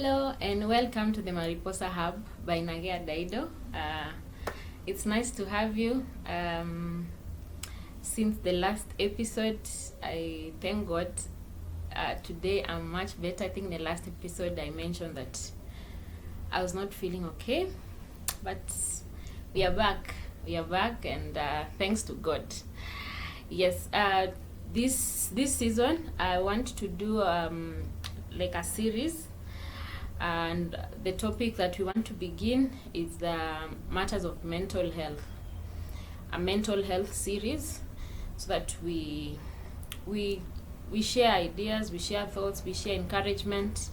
Hello and welcome to the Mariposa Hub by Nagea Daido. It's nice to have you. Since the last episode, I thank God. Today I'm much better. I think the last episode I mentioned that I was not feeling okay, but we are back. And thanks to God. Yes. This season I want to do like a series, and the topic that we want to begin is the matters of mental health, a mental health series, so that we share ideas, we share thoughts, we share encouragement,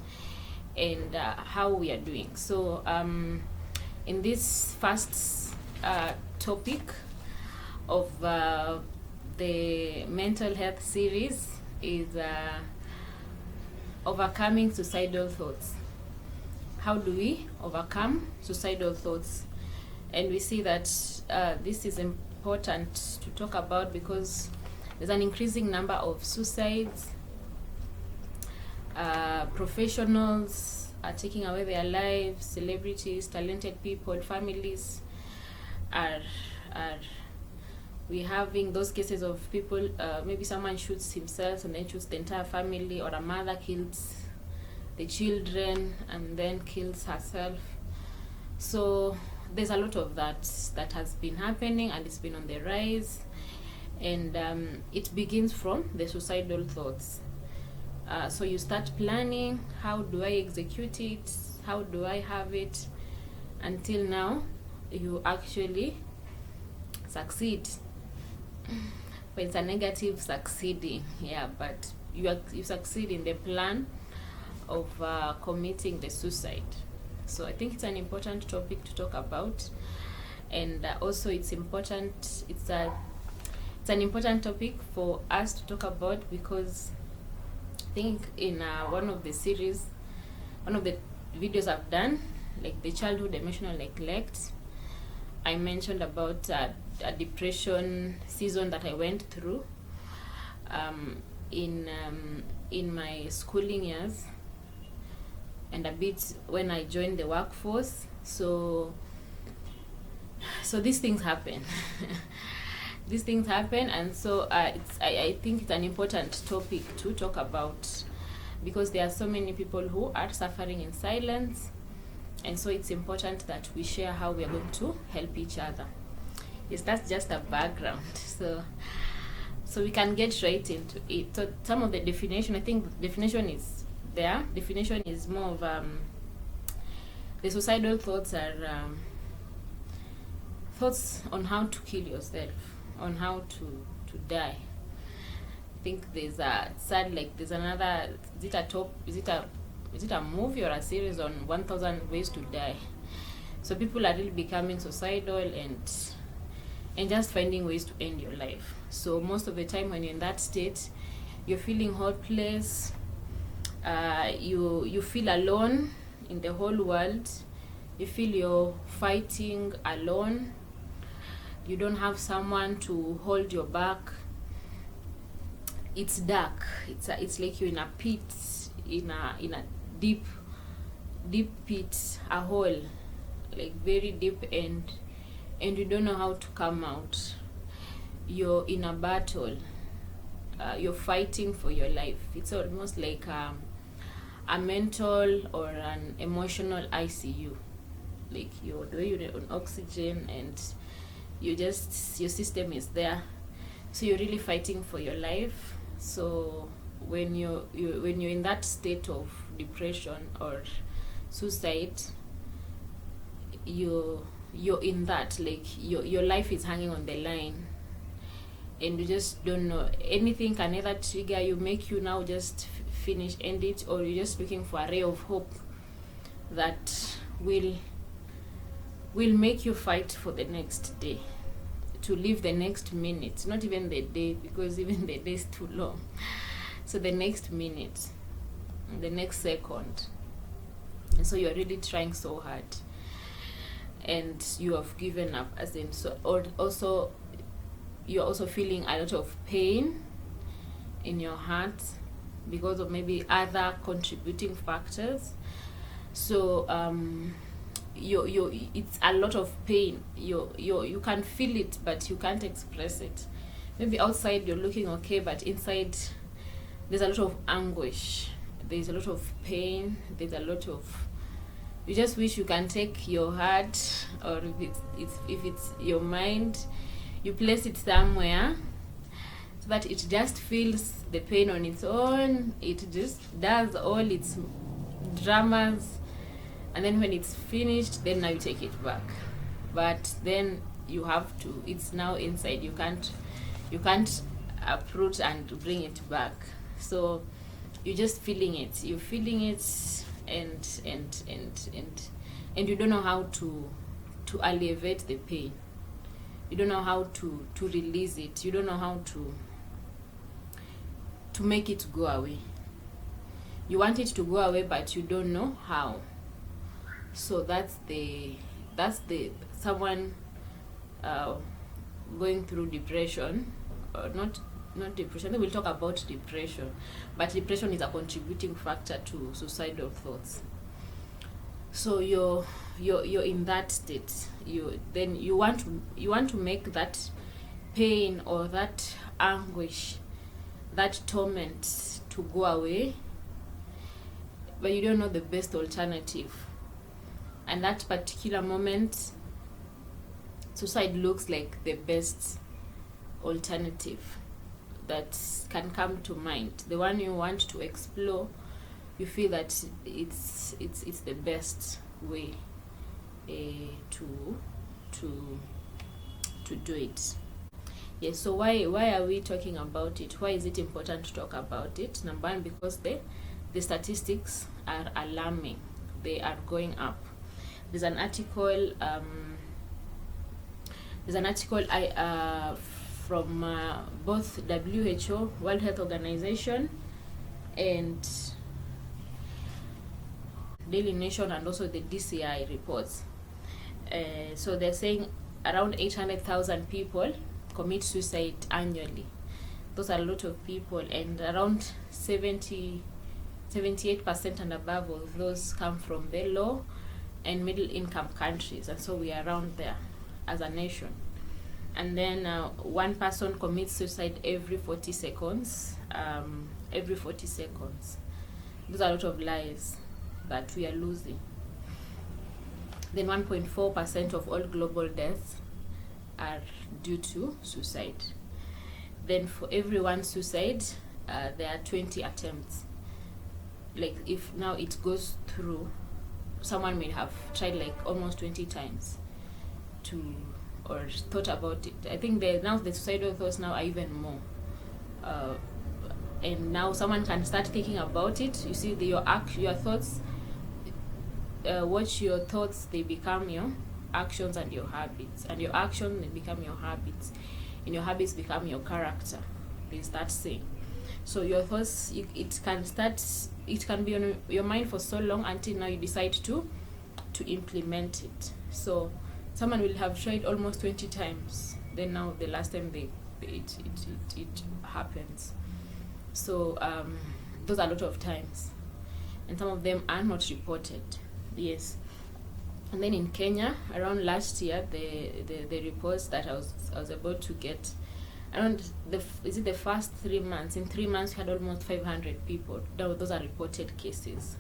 and how we are doing. So in this first topic of the mental health series is overcoming suicidal thoughts. How do we overcome suicidal thoughts? And we see that this is important to talk about because there's an increasing number of suicides. Professionals are taking away their lives, celebrities, talented people, families are we having those cases of people, maybe someone shoots himself and then shoots the entire family, or a mother kills the children and then kills herself. So there's a lot of that has been happening, and it's been on the rise, and it begins from the suicidal thoughts. So you start planning, how do I execute it, how do I have it, until now you actually succeed. But it's a negative succeeding, but you succeed in the plan of committing the suicide. So I think it's an important topic to talk about, and also it's an important topic for us to talk about, because I think in one of the videos I've done, like the childhood emotional neglect, I mentioned about a depression season that I went through in my schooling years, and a bit when I joined the workforce. So these things happen. These things happen, and so I think it's an important topic to talk about, because there are so many people who are suffering in silence, and so it's important that we share how we are going to help each other. Yes, that's just a background. So we can get right into it. So some of the definition, I think definition is there. Definition is more of the suicidal thoughts are thoughts on how to kill yourself, on how to die. I think there's there's another, is it a movie or a series on 1,000 ways to die? So people are really becoming suicidal and just finding ways to end your life. So most of the time when you're in that state, you're feeling hopeless, you feel alone in the whole world, you feel you're fighting alone, you don't have someone to hold your back. It's dark. It's like you're in a pit, in a deep pit, a hole, like very deep, and you don't know how to come out. You're in a battle. You're fighting for your life. It's almost like a mental or an emotional ICU. Like you're on oxygen, and your system is there. So you're really fighting for your life. So when you're in that state of depression or suicide, you're in that, like your life is hanging on the line, and you just don't know. Anything can either trigger you, make you now just end it, or you're just looking for a ray of hope that will make you fight for the next day, to live the next minute, not even the day, because even the day is too long. So the next minute, the next second. And so you're really trying so hard, and you have given up, as in, so, or also you're also feeling a lot of pain in your heart because of maybe other contributing factors. So it's a lot of pain. You can feel it, but you can't express it. Maybe outside you're looking okay, but inside there's a lot of anguish, there's a lot of pain, there's a lot of, you just wish you can take your heart, or if it's your mind, you place it somewhere so that it just feels the pain on its own. It just does all its dramas, and then when it's finished, then now you take it back. But then you have to, it's now inside, you can't uproot and bring it back. So you're just feeling it, and you don't know how to alleviate the pain. You don't know how to release it. You don't know how to make it go away. You want it to go away, but you don't know how. So that's the someone going through depression, or not depression. Then we'll talk about depression, but depression is a contributing factor to suicidal thoughts. So you're in that state. You want to make that pain or that anguish, that torment to go away, but you don't know the best alternative. And that particular moment, suicide looks like the best alternative that can come to mind, the one you want to explore. You feel that it's the best way to do it. Yes. So why are we talking about it? Why is it important to talk about it? Number one, because the statistics are alarming. They are going up. There's an article from both WHO, World Health Organization, and Daily Nation, and also the DCI reports. So they're saying around 800,000 people commit suicide annually. Those are a lot of people, and around 78% and above of those come from the low and middle income countries, and so we are around there as a nation. And then one person commits suicide every 40 seconds. Those are a lot of lives that we are losing. Then 1.4% of all global deaths are due to suicide. Then for every one suicide, there are 20 attempts. Like if now it goes through, someone may have tried like almost 20 times or thought about it. I think now the suicidal thoughts now are even more. And now someone can start thinking about it. You see, your thoughts, watch your thoughts, they become your actions and your habits. And your actions, they become your habits. And your habits become your character. They start saying. So your thoughts, it can be on your mind for so long until now you decide to implement it. So someone will have tried almost 20 times. Then now the last time it happens. So those are a lot of times, and some of them are not reported. Yes. And then in Kenya, around last year, the reports that I was able to get, around the first 3 months. In 3 months, we had almost 500 people. Those are reported cases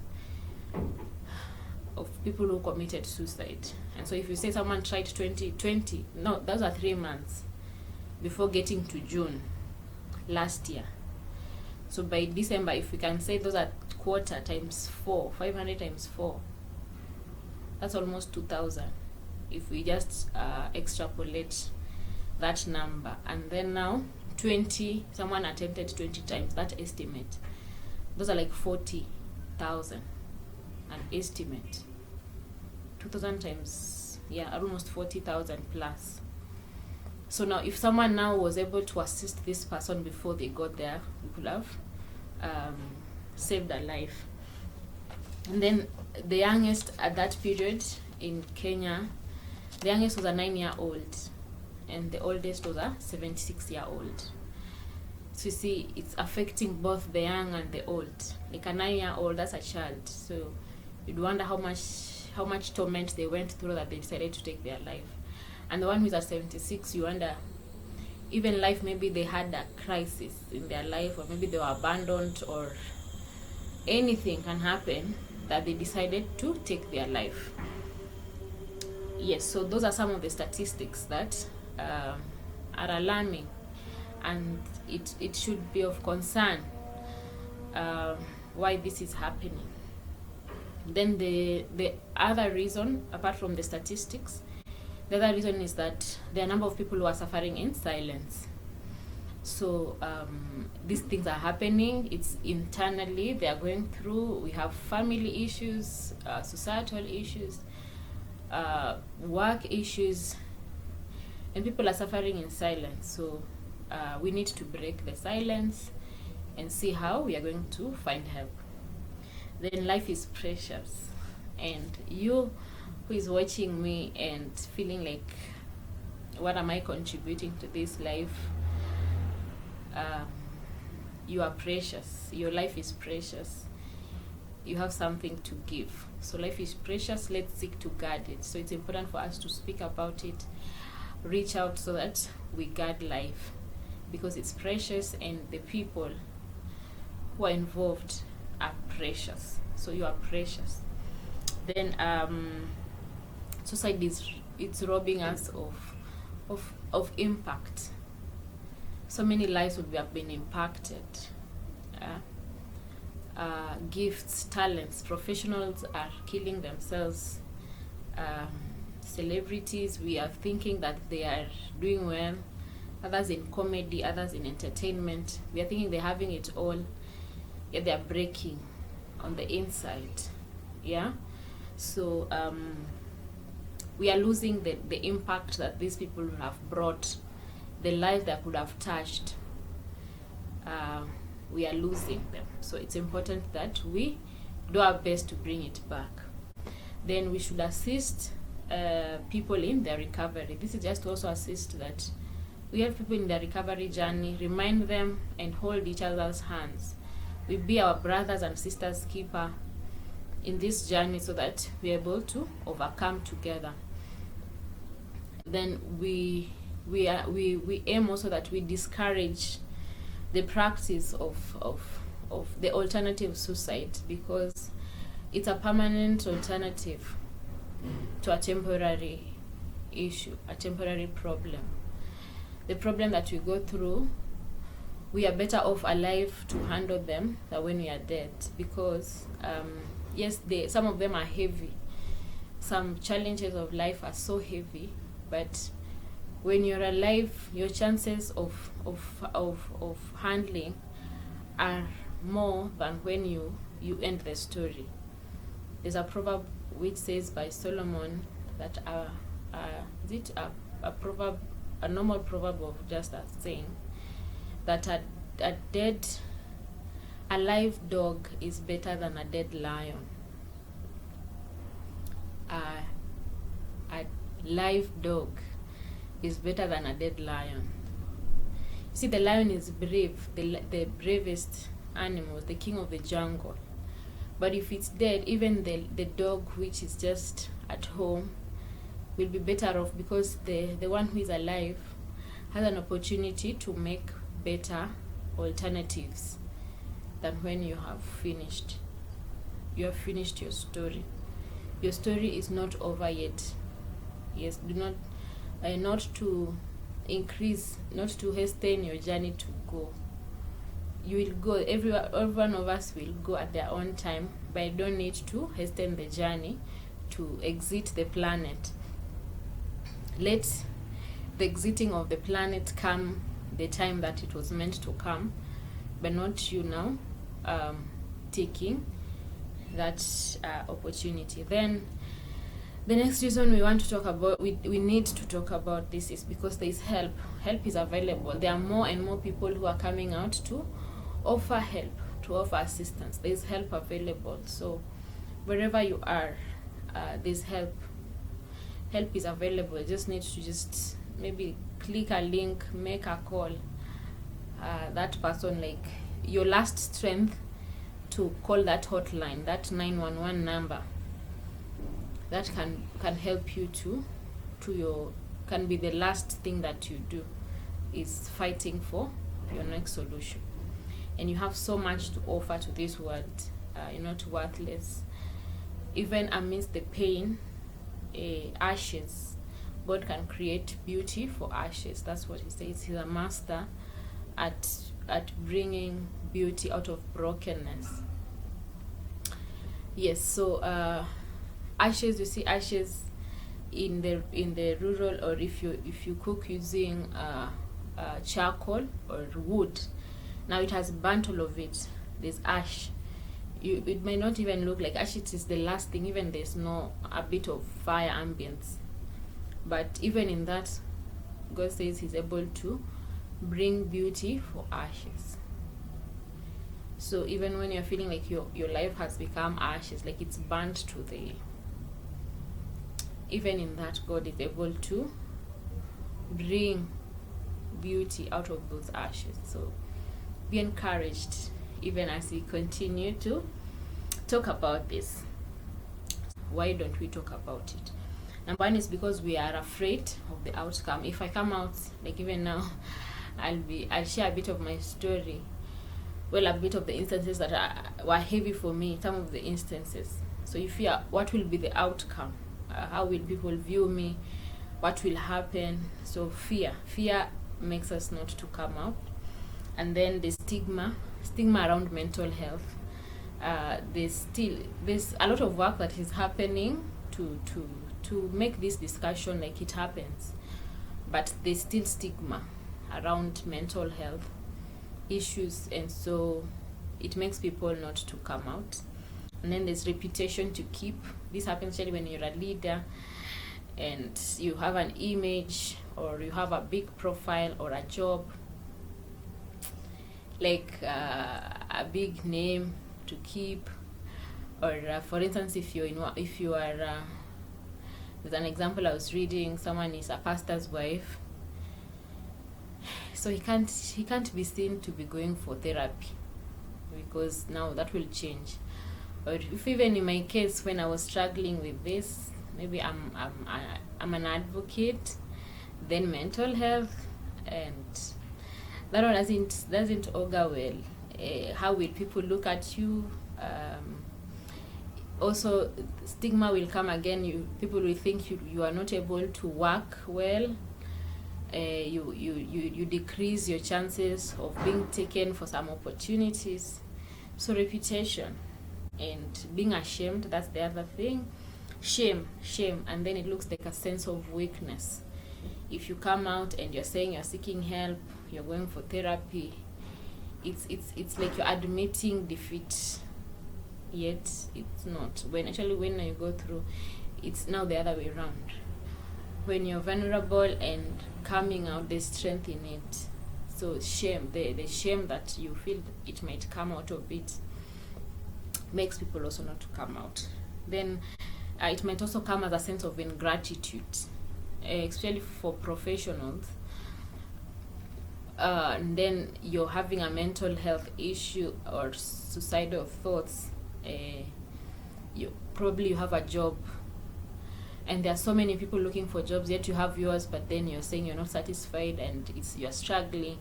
of people who committed suicide. And so if you say someone tried 20, no, those are 3 months before getting to June last year. So by December, if we can say those are quarter times 4, 500 times 4, that's almost 2,000. If we just extrapolate that number, and then now 20, someone attempted 20 times, that estimate, those are like 40,000, an estimate. 2,000 times, almost 40,000 plus. So now if someone now was able to assist this person before they got there, we could have saved their life. And then the youngest at that period in Kenya, the youngest was a 9-year-old, and the oldest was a 76-year-old. So you see, it's affecting both the young and the old. Like a 9-year-old, that's a child. So You'd wonder how much torment they went through that they decided to take their life. And the one who's at 76, you wonder, even life, maybe they had a crisis in their life, or maybe they were abandoned, or anything can happen that they decided to take their life. Yes, so those are some of the statistics that are alarming, and it should be of concern why this is happening. Then the other reason, apart from the statistics, the other reason is that there are a number of people who are suffering in silence. So these things are happening. It's internally they are going through. We have family issues, societal issues, work issues, and people are suffering in silence. So we need to break the silence and see how we are going to find help. Then life is precious, and you who is watching me and feeling like, what am I contributing to this life? You are precious. Your life is precious. You have something to give. So life is precious. Let's seek to guard it. So it's important for us to speak about it, reach out so that we guard life, because it's precious, and the people who are involved are precious. So you are precious. Then suicide it's robbing us of impact. So many lives would have been impacted. Gifts, talents, professionals are killing themselves. Celebrities, we are thinking that they are doing well. Others in comedy, others in entertainment. We are thinking they're having it all, yet they are breaking on the inside. Yeah. So we are losing the impact that these people have brought, the life that could have touched. We are losing them. So it's important that we do our best to bring it back. Then we should assist people in their recovery. This is just to also assist that we help people in their recovery journey, remind them and hold each other's hands. We be our brothers and sisters keeper in this journey so that we're able to overcome together. Then we aim also that we discourage the practice of the alternative suicide, because it's a permanent alternative to a temporary issue, a temporary problem. The problem that we go through, we are better off alive to handle them than when we are dead, because yes, some of them are heavy. Some challenges of life are so heavy, but when you're alive, your chances of handling are more than when you end the story. There's a proverb which says by Solomon that a normal proverb of just a saying that a live dog is better than a dead lion. A live dog is better than a dead lion. You see, the lion is brave, the bravest animal, the king of the jungle. But if it's dead, even the dog which is just at home will be better off, because the one who is alive has an opportunity to make better alternatives than when you have finished. You have finished your story. Your story is not over yet. Yes, do not to increase, not to hasten your journey to go. You will go, every one of us will go at their own time, but you don't need to hasten the journey to exit the planet. Let the exiting of the planet come the time that it was meant to come, but not you now taking that opportunity. Then the next reason we want to talk about, we need to talk about this, is because there is help. Help is available. There are more and more people who are coming out to offer help, to offer assistance. There is help available. So wherever you are, there's help. Help is available. You just need to maybe click a link, make a call. That person, like your last strength to call that hotline, that 911 number, that can help you to your, can be the last thing that you do, is fighting for your next solution. And you have so much to offer to this world. You're not worthless. Even amidst the pain, ashes, God can create beauty for ashes. That's what he says. He's a master at bringing beauty out of brokenness. Yes, so ashes, you see ashes in the rural, or if you cook using charcoal or wood, now it has burnt all of it. There's ash. It may not even look like ash. It is the last thing. Even there's no a bit of fire ambience, but even in that, God says he's able to bring beauty for ashes. So even when you're feeling like your life has become ashes, like it's burnt to the, even in that, God is able to bring beauty out of those ashes. So be encouraged even as we continue to talk about this. Why don't we talk about it? Number one is because we are afraid of the outcome. If I come out, like even now, I'll share a bit of my story. Well, a bit of the instances that were heavy for me, some of the instances. So you fear, what will be the outcome? How will people view me? What will happen? So fear makes us not to come out. And then the stigma around mental health. There's a lot of work that is happening to make this discussion like it happens, but there's still stigma around mental health issues, and so it makes people not to come out. And then there's reputation to keep. This happens especially when you're a leader and you have an image, or you have a big profile or a job, like a big name to keep. Or for instance, if you are there's an example I was reading, someone is a pastor's wife, so he can't be seen to be going for therapy, because now that will change. Or if even in my case, when I was struggling with this, maybe I'm an advocate, then mental health, and that one doesn't augur well. How will people look at you? Also, stigma will come again. People will think you are not able to work well. You decrease your chances of being taken for some opportunities. So reputation and being ashamed, that's the other thing. Shame, and then it looks like a sense of weakness. If you come out and you're saying you're seeking help, you're going for therapy, it's like you're admitting defeat, yet it's not. When you go through, it's now the other way around. When you're vulnerable and coming out, there's strength in it. So shame, the shame that you feel it might come out of it, makes people also not to come out. Then it might also come as a sense of ingratitude, especially for professionals. And then you're having a mental health issue or suicidal thoughts. You have a job, and there are so many people looking for jobs, yet you have yours, but then you're saying you're not satisfied and you're struggling.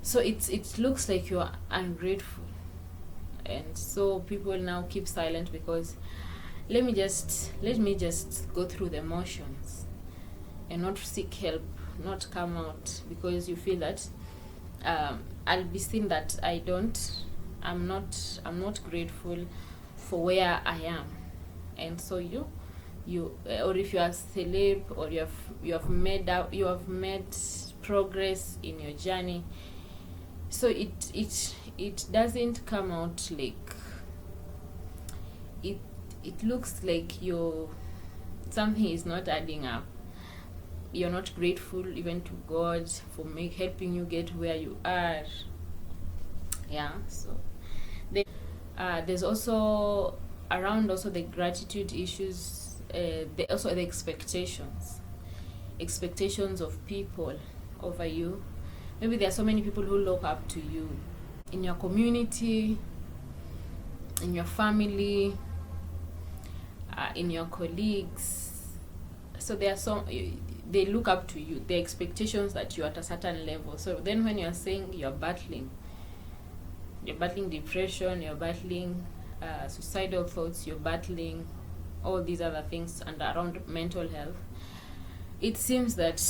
So it looks like you're ungrateful, and so people now keep silent because let me just go through the motions and not seek help, not come out, because you feel that I'll be seen that I'm not grateful for where I am. And so you or if you are a celeb, or you have made progress in your journey, so it doesn't come out like it looks like something is not adding up. You're not grateful even to God for helping you get where you are. Yeah, so there's also around the gratitude issues, also the expectations of people over you. Maybe there are so many people who look up to you in your community, in your family, in your colleagues. So there are some, they look up to you, the expectations that you're at a certain level. So then when you're saying you're battling depression, you're battling suicidal thoughts, you're battling all these other things and around mental health, it seems that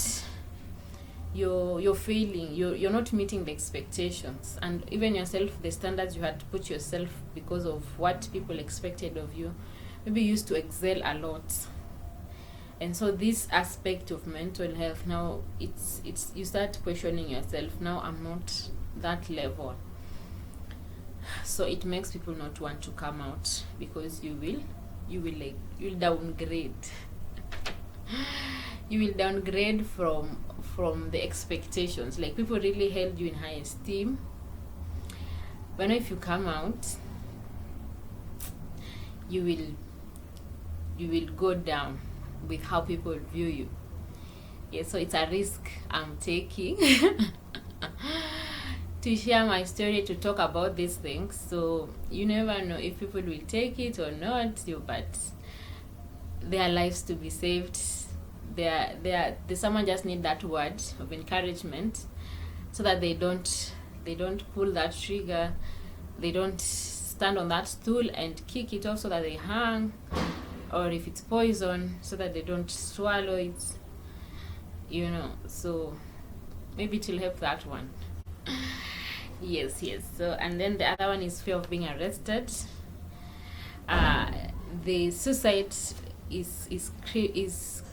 you're failing, you're not meeting the expectations, and even yourself, the standards you had to put yourself because of what people expected of you. Maybe you used to excel a lot, and so this aspect of mental health now, it's you start questioning yourself. Now I'm not that level, so it makes people not want to come out, because you'll downgrade. You will downgrade from the expectations. Like, people really held you in high esteem, but now if you come out, you will go down with how people view you. Yeah, so it's a risk I'm taking to share my story, to talk about these things. So you never know if people will take it or not, but their lives to be saved. Someone just need that word of encouragement, so that they don't pull that trigger, they don't stand on that stool and kick it off so that they hang, or if it's poison, so that they don't swallow it, so maybe it will help that one. yes. So, and then the other one is fear of being arrested. The suicide is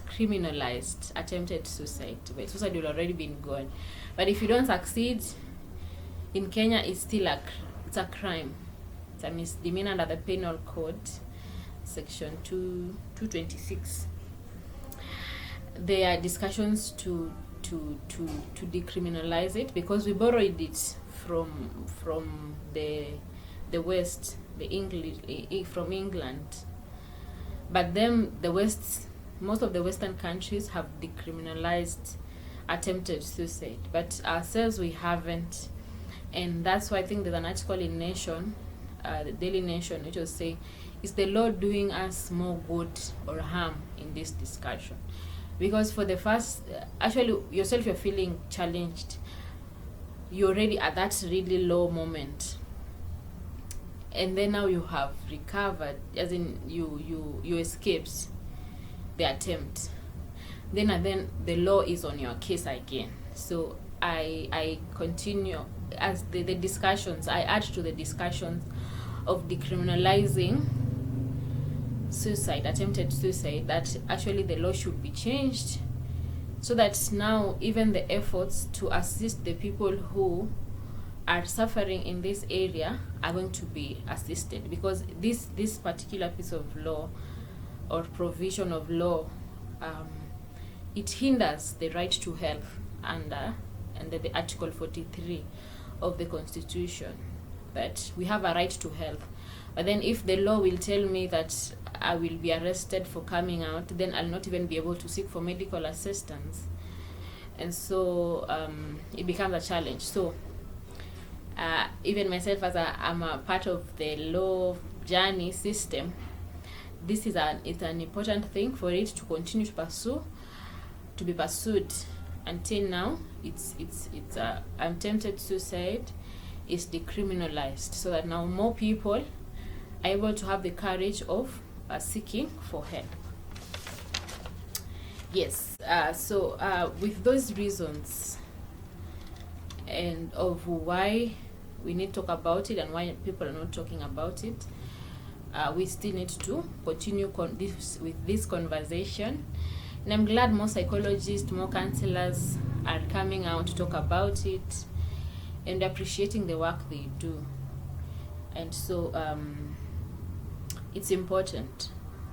criminalized. Attempted suicide, but suicide will already been gone. But if you don't succeed in Kenya, it's still it's a crime. It's a misdemeanor under the penal code, section 226. There are discussions to decriminalize it, because we borrowed it from the West, the English, from England. But then the West, most of the Western countries have decriminalized attempted suicide, but ourselves, we haven't. And that's why I think there's an article in Nation, the Daily Nation, which will say, is the law doing us more good or harm in this discussion? Because for the first, actually yourself, you're feeling challenged, you're already at that really low moment, and then now you have recovered, as in you escaped the attempt, then the law is on your case again. So I continue as the discussions, I add to the discussions of decriminalizing suicide, attempted suicide, that actually the law should be changed, so that now even the efforts to assist the people who are suffering in this area are going to be assisted, because this particular piece of law or provision of law, it hinders the right to health under the Article 43 of the Constitution, that we have a right to health. But then if the law will tell me that I will be arrested for coming out, then I'll not even be able to seek for medical assistance. And so it becomes a challenge. So even myself, as I'm a part of the law journey system, this is it's an important thing for it to continue to be pursued. Until now, it's attempted suicide is decriminalized, so that now more people are able to have the courage of seeking for help. Yes, so with those reasons, and of why we need to talk about it and why people are not talking about it, we still need to continue with this conversation. And I'm glad more psychologists, more counselors are coming out to talk about it and appreciating the work they do. And so it's important.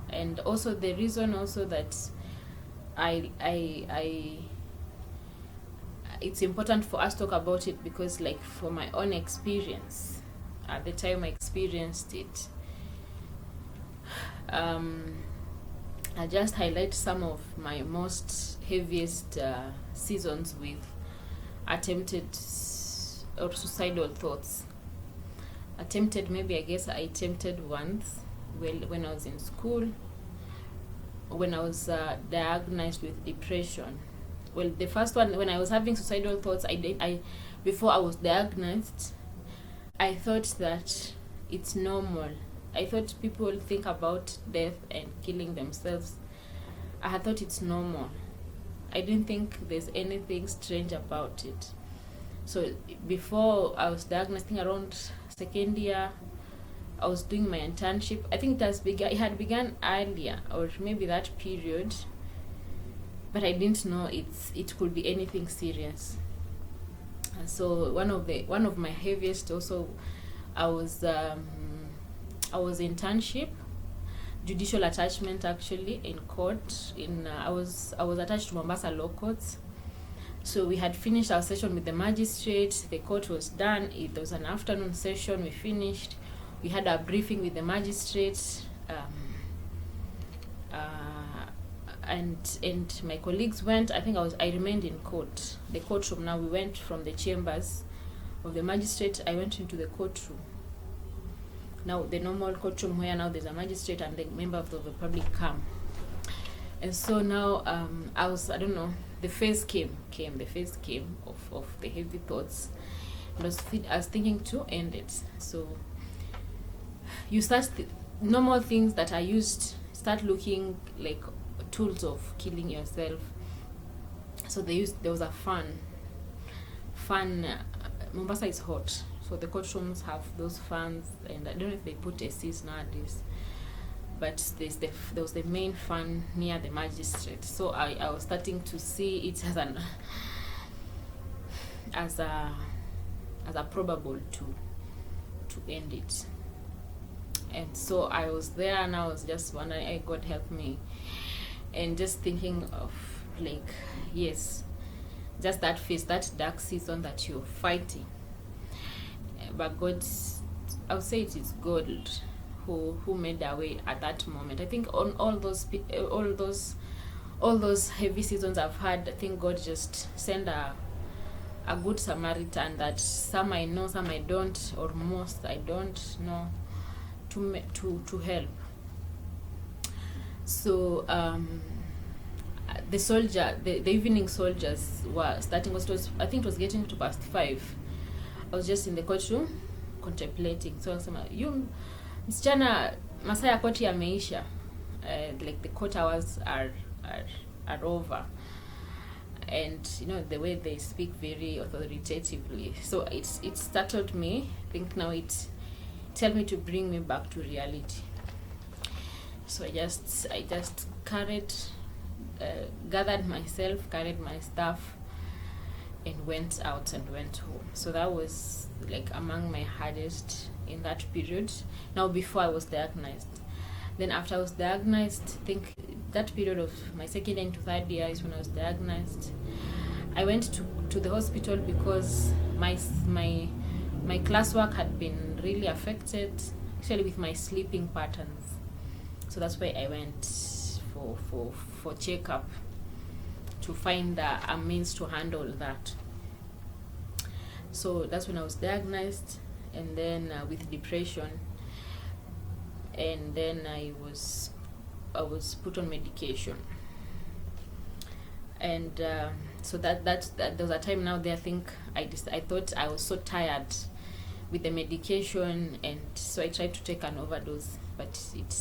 And also the reason also that it's important for us to talk about it, because like for my own experience, at the time I experienced it, I just highlight some of my most heaviest seasons with attempted or suicidal thoughts. Attempted, maybe I guess I attempted once when I was in school. when I was diagnosed with depression. Well, the first one, when I was having suicidal thoughts, before I was diagnosed, I thought that it's normal. I thought people think about death and killing themselves. I had thought it's normal. I didn't think there's anything strange about it. So before I was diagnosed, I think around second year, I was doing my internship. I think it had begun earlier, or maybe that period, but I didn't know it could be anything serious. And so one of my heaviest also, I was internship, judicial attachment actually in court. I was attached to Mombasa Law Courts. So we had finished our session with the magistrate. The court was done. It was an afternoon session. We finished. We had a briefing with the magistrate, and my colleagues went. I think I remained in court, the courtroom. Now we went from the chambers of the magistrate. I went into the courtroom. Now the normal courtroom where now there's a magistrate and the member of the public come. And so now I don't know, the phase came of the heavy thoughts. And I was thinking to end it. So you start normal things that are used start looking like tools of killing yourself. So there was a fan. Mombasa is hot, so the courtrooms have those fans, and I don't know if they put ACs nowadays, but there was the main fan near the magistrate. So I was starting to see it as a probable to end it. And so I was there, and I was just wondering, hey, God help me, and just thinking of like, yes, just that phase, that dark season that you're fighting. But God, I would say it is God who made a way at that moment. I think on all those heavy seasons I've had, I think God just sent a good Samaritan, that some I know, some I don't, or most I don't know, to help. So the evening soldiers were starting. I think it was getting to past 5. I was just in the courtroom contemplating. So I was saying, you msichana, masaa ya koti yameisha, like the court hours are over. And you know the way they speak very authoritatively. So it startled me. I think now it tell me to bring me back to reality. So I just gathered myself, carried my stuff, and went out and went home. So that was like among my hardest in that period. Now before I was diagnosed. Then after I was diagnosed, I think that period of my second year into third year is when I was diagnosed. I went to the hospital because my classwork had been really affected, actually with my sleeping patterns. So that's why I went for checkup to find a means to handle that. So that's when I was diagnosed, and then with depression, and then I was put on medication. And so that there was a time now there, I think I thought I was so tired with the medication, and so I tried to take an overdose, but it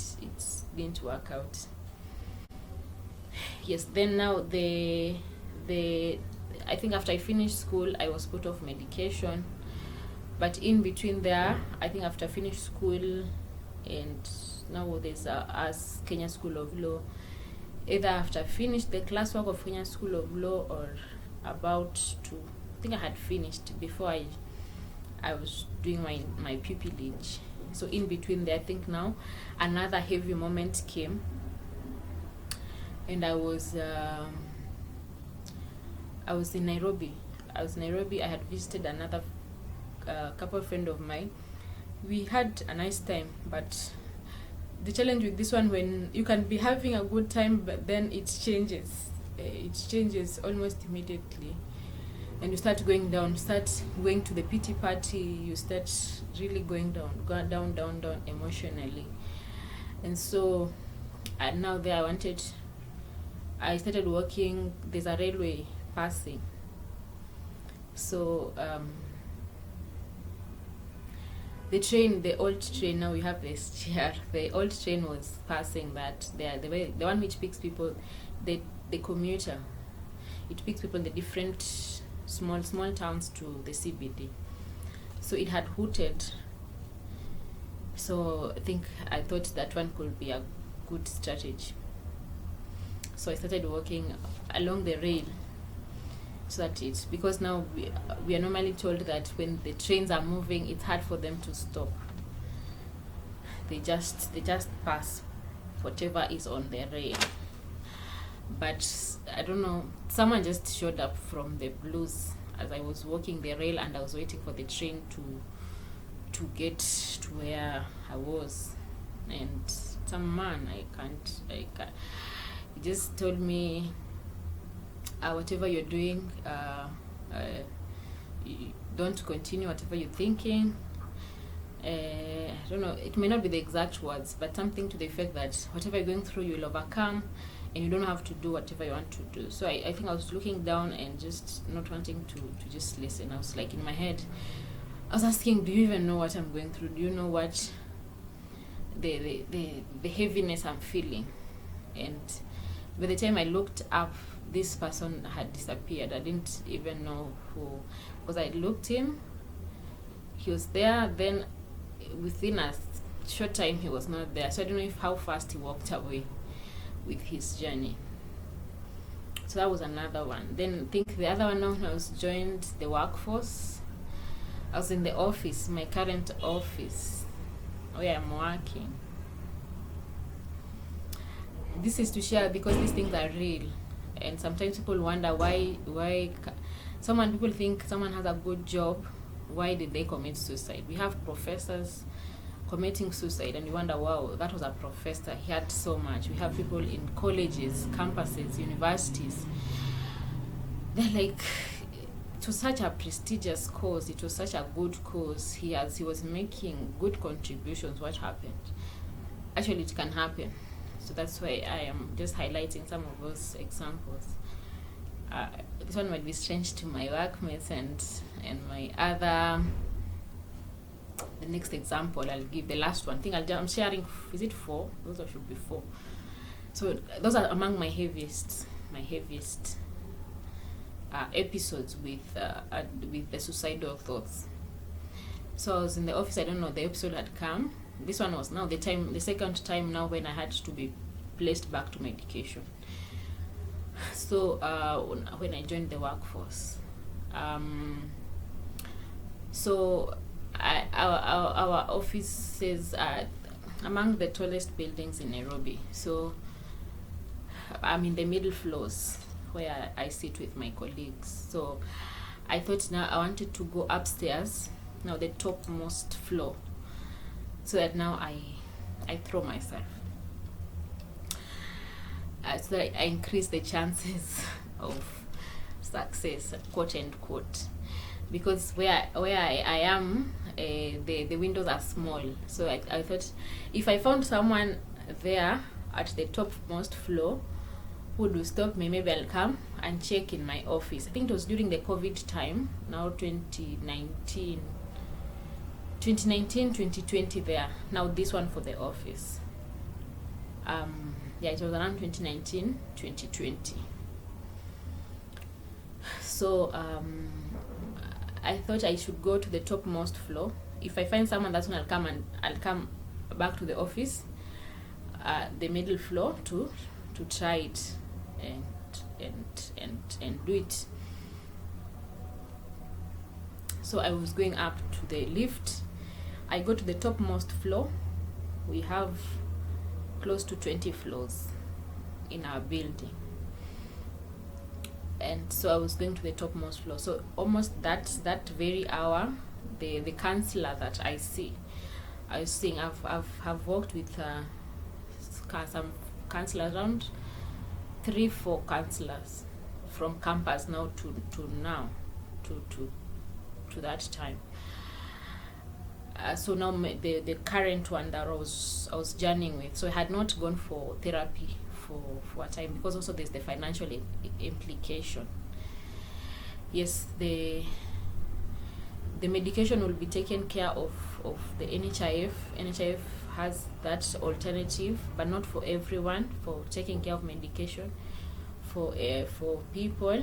didn't work out. Yes, then now I think after I finished school, I was put off medication, but in between there, I think after I finished school, and now there's Kenya School of Law, either after I finished the classwork of Kenya School of Law or about to, I think I had finished before I was doing my pupillage. So in between there, I think now another heavy moment came, and I was in Nairobi. I had visited another couple friend of mine. We had a nice time, but the challenge with this one, when you can be having a good time, but then it changes almost immediately, and you start going down, start going to the pity party, you start really going down emotionally. And so And now there I started working, there's a railway passing. So the old train, now we have this chair. The old train was passing that there, the one which picks people, the commuter. It picks people in the different small towns to the CBD. So it had hooted. So I thought that one could be a good strategy. So I started working along the rail, so that because now we are normally told that when the trains are moving, it's hard for them to stop. They just pass whatever is on the rail. But I don't know, someone just showed up from the blues as I was walking the rail, and I was waiting for the train to get to where I was. And some man, I can't he just told me, whatever you're doing, you don't continue whatever you're thinking. I don't know, it may not be the exact words, but something to the effect that whatever you're going through, you'll overcome, and you don't have to do whatever you want to do. So I think I was looking down and just not wanting to just listen. I was like, in my head, I was asking, do you even know what I'm going through? Do you know what the heaviness I'm feeling? And by the time I looked up, this person had disappeared. I didn't even know who, because I looked him, he was there, then within a short time he was not there. So I don't know how fast he walked away with his journey. So that was another one. Then I think the other one, now I was joined the workforce. I was in the office, my current office where I'm working. This is to share because these things are real, and sometimes people wonder why people think someone has a good job, why did they commit suicide? We have professors committing suicide, and you wonder, wow, that was a professor, he had so much. We have people in colleges, campuses, universities. They're like, it was such a prestigious cause, it was such a good cause, he was making good contributions. What happened? Actually, it can happen. So that's why I am just highlighting some of those examples. This one might be strange to my workmates and my other. The next example I'll give, the last one. I think I'm sharing. Is it 4? Those should be 4. So those are among my heaviest episodes with the suicidal thoughts. So I was in the office. I don't know, the episode had come. This one was now the second time now when I had to be placed back to medication. So when I joined the workforce, so our offices are among the tallest buildings in Nairobi. So I'm in the middle floors where I sit with my colleagues. So I thought now I wanted to go upstairs, now the topmost floor, so that now I throw myself. So that I increase the chances of success, quote unquote. Because where I am, the windows are small. So I thought if I found someone there at the topmost floor who would stop me, maybe I'll come and check in my office. I think it was during the COVID time, now 2019, 2020 there. Now this one for the office. It was around 2019, 2020. So I thought I should go to the topmost floor. If I find someone, that's when I'll come back to the office, the middle floor, to try it and do it. So I was going up to the lift. I go to the topmost floor. We have close to 20 floors in our building, and so I was going to the topmost floor. So almost that very hour, the counselor that I was seeing, I've worked with some counselors, around 3-4 counselors from campus now to now to that time. so now the current one that I was journeying with, so I had not gone for therapy for a time, because also there's the financial implication. Yes, the medication will be taken care of the NHIF. NHIF has that alternative, but not for everyone, for taking care of medication for people.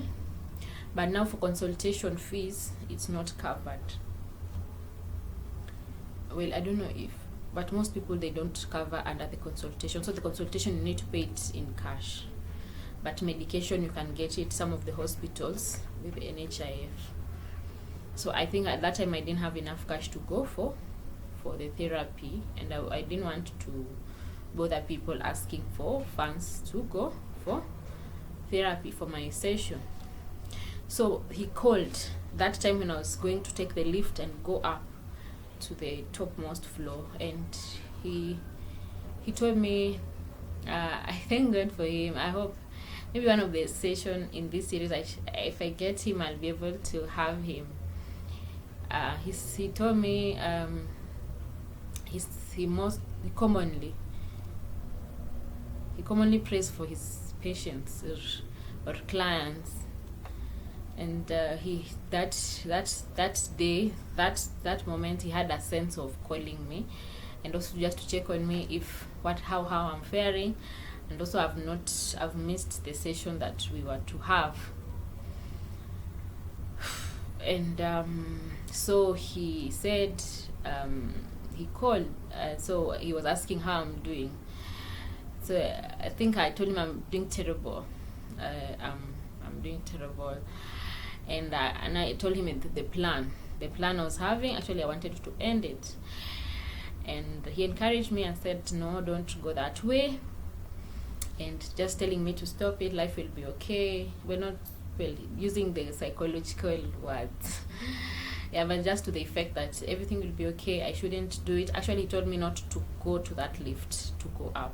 But now for consultation fees, it's not covered. Well, I don't know if, but most people, they don't cover under the consultation. So the consultation, you need to pay it in cash. But medication, you can get it some of the hospitals with the NHIF. So I think at that time I didn't have enough cash to go for the therapy, and I didn't want to bother people asking for funds to go for therapy for my session. So he called that time when I was going to take the lift and go up to the topmost floor, and he told me, I thank God for him. I hope maybe one of the session in this series, if I get him, I'll be able to have him. He told me he commonly prays for his patients or clients, and that moment he had a sense of calling me, and also just to check on me how I'm faring, and also I've missed the session that we were to have. And so he said, he called, so he was asking how I'm doing. So I think I told him I'm doing terrible. I'm doing terrible, and I told him the plan I was having. Actually, I wanted to end it, and he encouraged me and said, no, don't go that way, and just telling me to stop it. Life will be okay. We're not using the psychological words. Yeah, but just to the effect that everything will be okay. I shouldn't do it. Actually, he told me not to go to that lift to go up.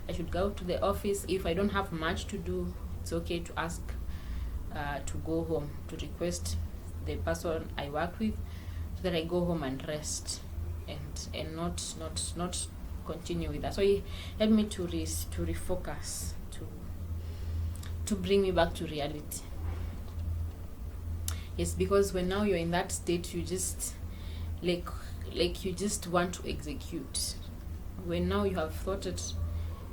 I should go to the office. If I don't have much to do, it's okay to ask to go home, to request the person I work with, so that I go home and rest, and not continue with that. So he helped me to refocus, to bring me back to reality. Yes, because when now you're in that state, you just like you just want to execute. When now you have thought it,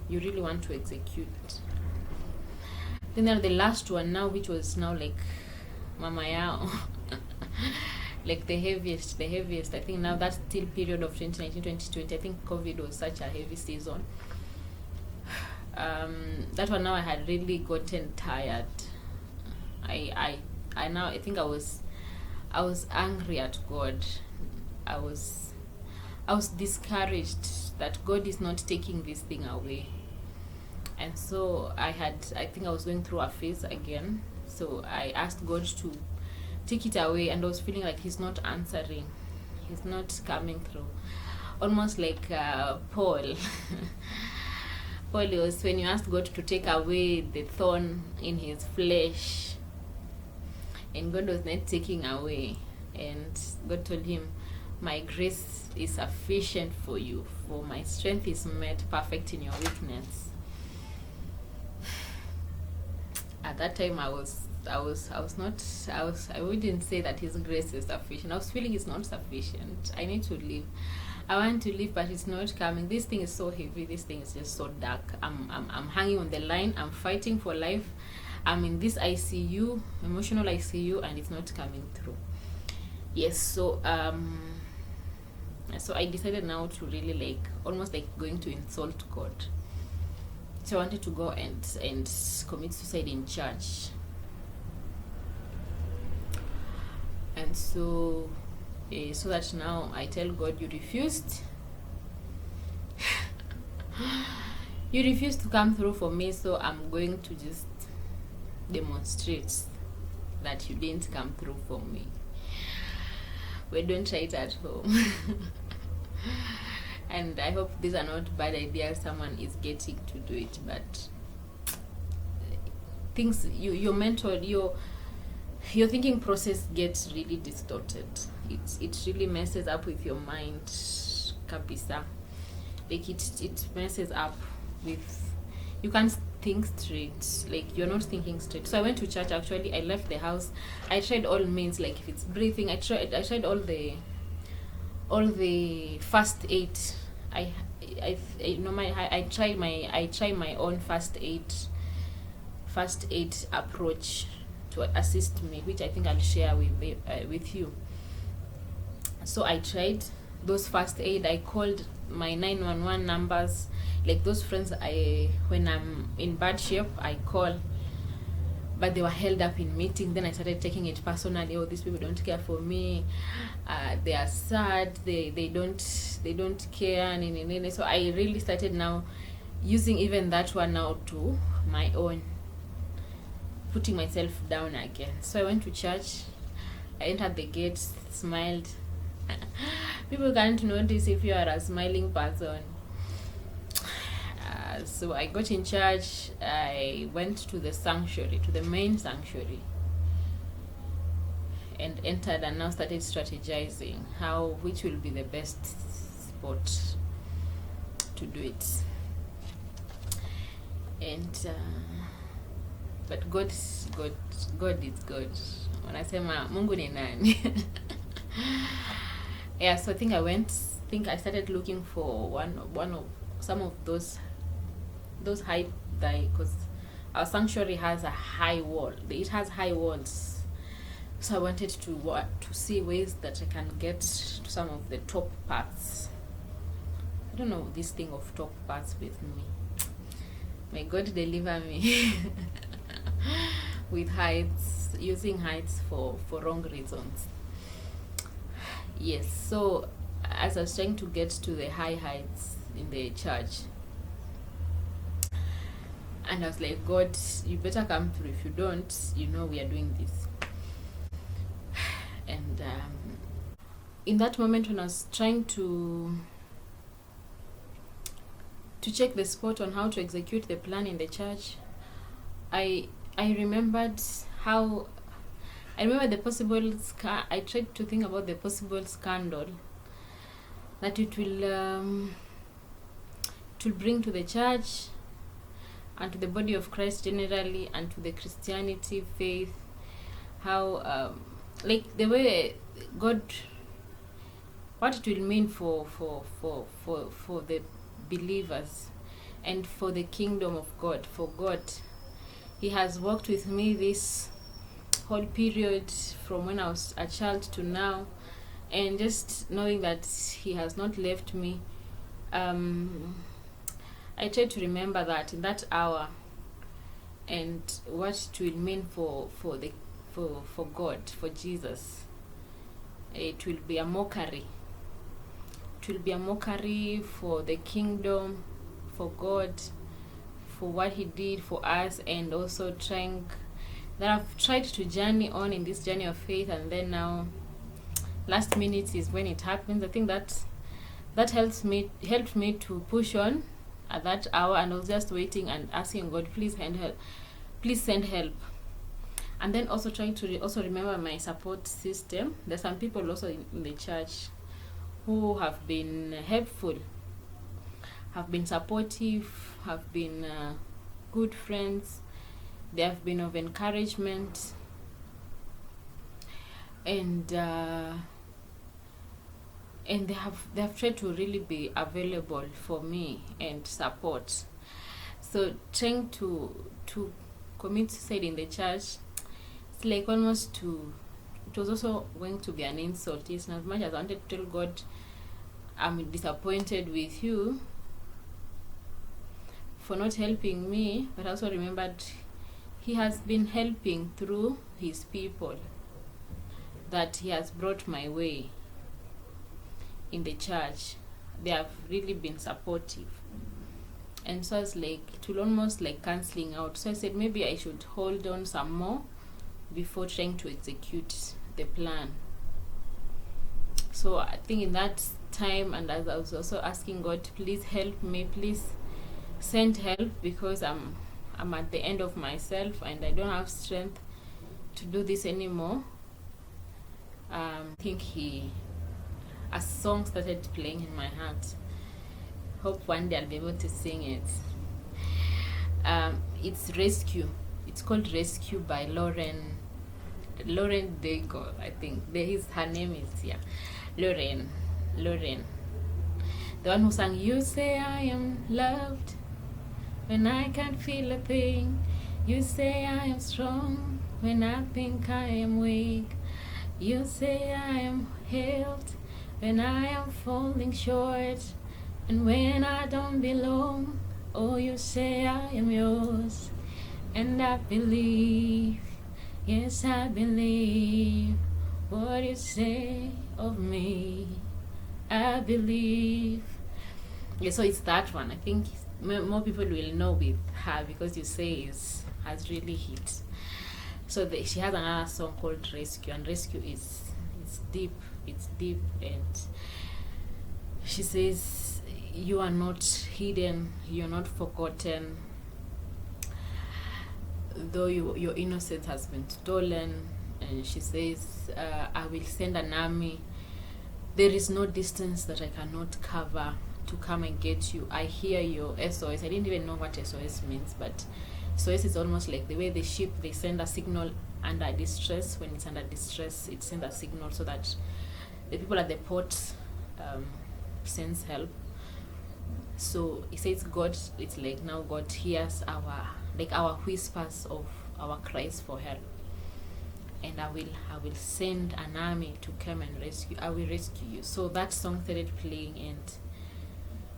you really want to execute. Then there the last one now, which was now like Mama Yao. Like the heaviest. I think now that's still period of 2019-2020. I think COVID was such a heavy season. That one now I had really gotten tired. I now I think I was angry at God. I was discouraged that God is not taking this thing away. And so I think I was going through a phase again. So I asked God to take it away, and I was feeling like he's not answering. He's not coming through. Almost like Paul. Paul was, when you asked God to take away the thorn in his flesh, and God was not taking away. And God told him, my grace is sufficient for you, for my strength is made perfect in your weakness. At that time I wouldn't say that his grace is sufficient. I was feeling it's not sufficient. I need to live. I want to live, but it's not coming. This thing is so heavy. This thing is just so dark. I'm hanging on the line. I'm fighting for life. I'm in this ICU, emotional ICU, and it's not coming through. Yes, so I decided now to really like almost like going to insult God. So I wanted to go and commit suicide in church. And so that now I tell God, you refused. You refused to come through for me, so I'm going to just demonstrate that you didn't come through for me. We don't try it at home. And I hope these are not bad ideas someone is getting to do it, but things your mentor, your thinking process gets really distorted. It really messes up with your mind, kabisa. Like it messes up with, you can't think straight, like you're not thinking straight. So I went to church. Actually, I left the house. I tried all means, like if it's breathing, I tried all the first aid. I try my own first aid approach to assist me, which I think I'll share with you. So I tried those first aid. I called my 911 numbers, like those friends when I'm in bad shape I call, but they were held up in meeting. Then I started taking it personally. Oh, these people don't care for me, they are sad, they don't care. So I really started now using even that one now to my own, putting myself down again. So I went to church. I entered the gate, smiled. People can't notice if you are a smiling person. So I got in church. I went to the sanctuary, to the main sanctuary, and entered and now started strategizing which will be the best spot to do it. And but God is good. Wanasema Mungu ni nani? Yeah, so I think I started looking for one of some of those high, because our sanctuary has a high wall. It has high walls. So I wanted to see ways that I can get to some of the top parts. I don't know this thing of top parts with me. May God deliver me with heights, using heights for wrong reasons. Yes, so as I was trying to get to the high heights in the church, and I was like, God, you better come through. If you don't, we are doing this. And in that moment when I was trying to check the spot on how to execute the plan in the church, I remembered the possible I tried to think about the possible scandal that it will bring to the church and to the body of Christ generally, and to the Christianity faith. How like the way God, what it will mean for the believers and for the kingdom of God. For God, He has worked with me this whole period from when I was a child to now, and just knowing that He has not left me. I try to remember that in that hour, and what it will mean for God, for Jesus. It will be a mockery. It will be a mockery for the kingdom, for God, for what He did for us, and also I've tried to journey on in this journey of faith, and then now last minute is when it happens. I think that helped me to push on at that hour, and I was just waiting and asking God, please send help. And then also trying to also remember my support system. There's some people also in the church who have been helpful, have been supportive, have been good friends. They have been of encouragement, and they have tried to really be available for me and support. So trying to commit suicide in the church, it's like almost it was also going to be an insult. It's not as much as I wanted to tell God, I'm disappointed with you for not helping me, but I also remembered He has been helping through His people that He has brought my way in the church. They have really been supportive. And so I was like, it will almost like cancelling out. So I said maybe I should hold on some more before trying to execute the plan. So I think in that time, and as I was also asking God, please help me, please send help, because I'm at the end of myself and I don't have strength to do this anymore. I think a song started playing in my heart. Hope one day I'll be able to sing it. It's Rescue. It's called Rescue by Lauren Daigle, I think. Her name is, Lauren. The one who sang, "You say I am loved when I can't feel a thing. You say I am strong when I think I am weak. You say I am held when I am falling short. And when I don't belong, oh, you say I am yours. And I believe, yes, I believe what you say of me. I believe." Yeah, so it's that one. I think more people will know with her because You Say has really hit. So she has another song called Rescue, and Rescue is deep. It's deep, and she says, "You are not hidden. You're not forgotten. Though your innocence has been stolen." And she says, "I will send an army. There is no distance that I cannot cover to come and get you. I hear your SOS." I didn't even know what SOS means, but SOS is almost like the way the ship, they send a signal under distress. When it's under distress, it sends a signal so that the people at the port sends help. So it says God, it's like now God hears our whispers of our cries for help. And I will send an army to come and rescue. I will rescue you. So that song started playing, and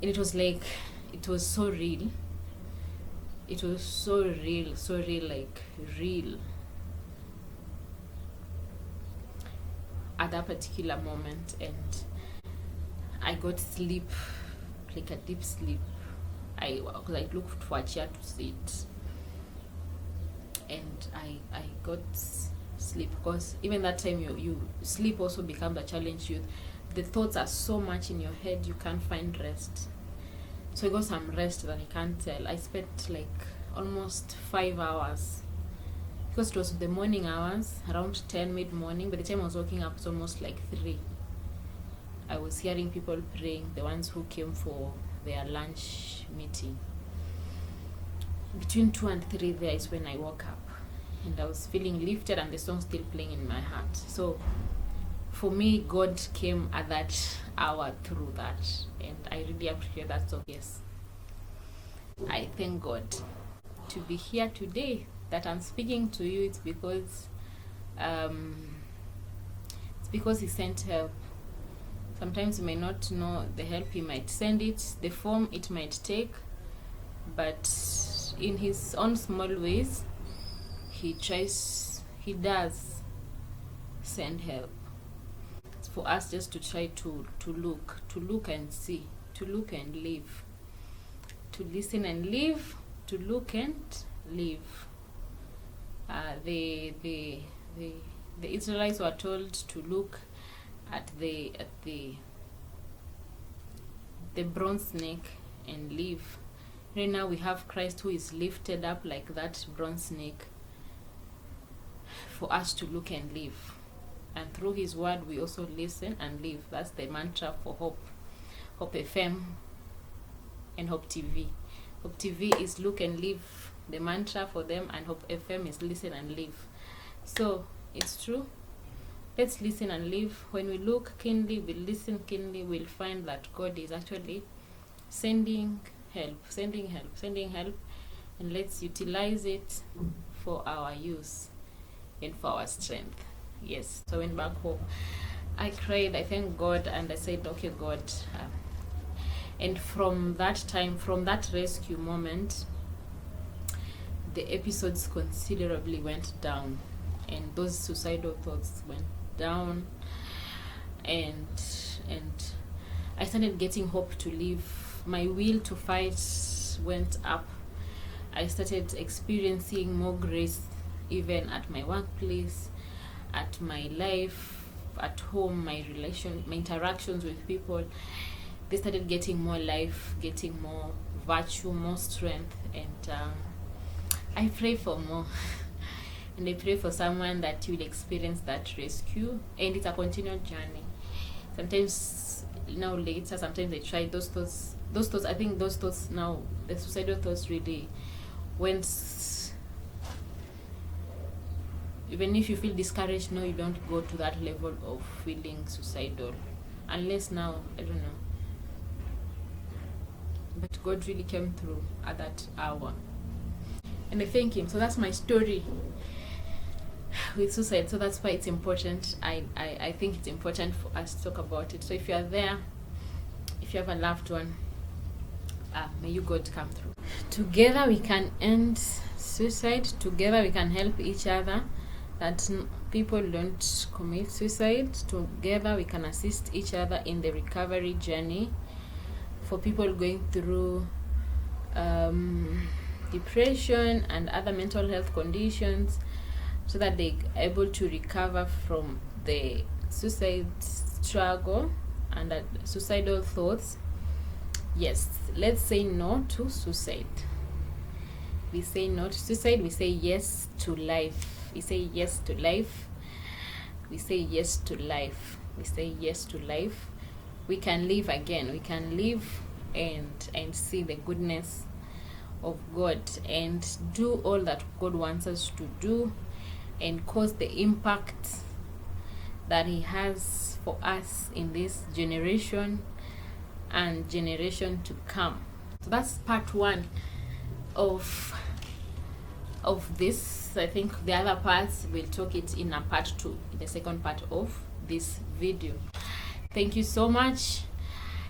it was like, it was so real. It was so real, like real. At that particular moment, and I got sleep, like a deep sleep. I looked for a chair to sit, and I got sleep, because even that time you sleep also becomes a challenge. The thoughts are so much in your head, you can't find rest. So I got some rest that I can't tell. I spent like almost 5 hours, because it was the morning hours, around 10 mid-morning. By the time I was waking up, it's almost like 3. I was hearing people praying, the ones who came for their lunch meeting. Between 2 and 3 there is when I woke up, and I was feeling lifted, and the song still playing in my heart. So for me, God came at that hour through that, and I really appreciate that song. Yes, I thank God to be here today, that I'm speaking to you. It's because He sent help. Sometimes you may not know the help He might send, it the form it might take, but in His own small ways, He does send help. It's for us just to try to look and see, to look and live, to listen and live, to look and live. The Israelites were told to look at the bronze snake and live. Right now we have Christ, who is lifted up like that bronze snake, for us to look and live. And through His word, we also listen and live. That's the mantra for Hope FM and Hope TV. Hope TV is look and live, the mantra for them, and Hope FM is listen and live. So it's true. Let's listen and live. When we look keenly, we listen keenly, we'll find that God is actually sending help, and let's utilize it for our use and for our strength. Yes. So I went back home, I cried, I thanked God, and I said, okay, God. And from that time, from that rescue moment, the episodes considerably went down, and those suicidal thoughts went down, and I started getting hope to live. My will to fight went up. I started experiencing more grace, even at my workplace, at my life, at home, my interactions with people. They started getting more life, getting more virtue, more strength, and I pray for more. and I pray for someone that will experience that rescue, and it's a continual journey. Sometimes now later, sometimes I try those thoughts. I think those thoughts now, the suicidal thoughts really, when even if you feel discouraged, no, you don't go to that level of feeling suicidal, unless now, I don't know. But God really came through at that hour, and I thank Him. So that's my story with suicide. So that's why it's important. I think it's important for us to talk about it. So if you are there, if you have a loved one, may you God come through. Together we can end suicide. Together we can help each other, that people don't commit suicide. Together we can assist each other in the recovery journey for people going through depression and other mental health conditions, so that they're able to recover from the suicide struggle and suicidal thoughts. Yes, let's say no to suicide. We say no to suicide. We say yes to life. We say yes to life. We say yes to life. We say yes to life. We can live again. We can live and see the goodness of God and do all that God wants us to do, and cause the impact that He has for us in this generation and generation to come. So that's part 1 of this. I think the other parts we'll talk it in a part 2, in the second part of this video. Thank you so much.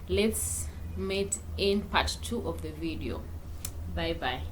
Let's meet in part 2 of the video. Bye bye.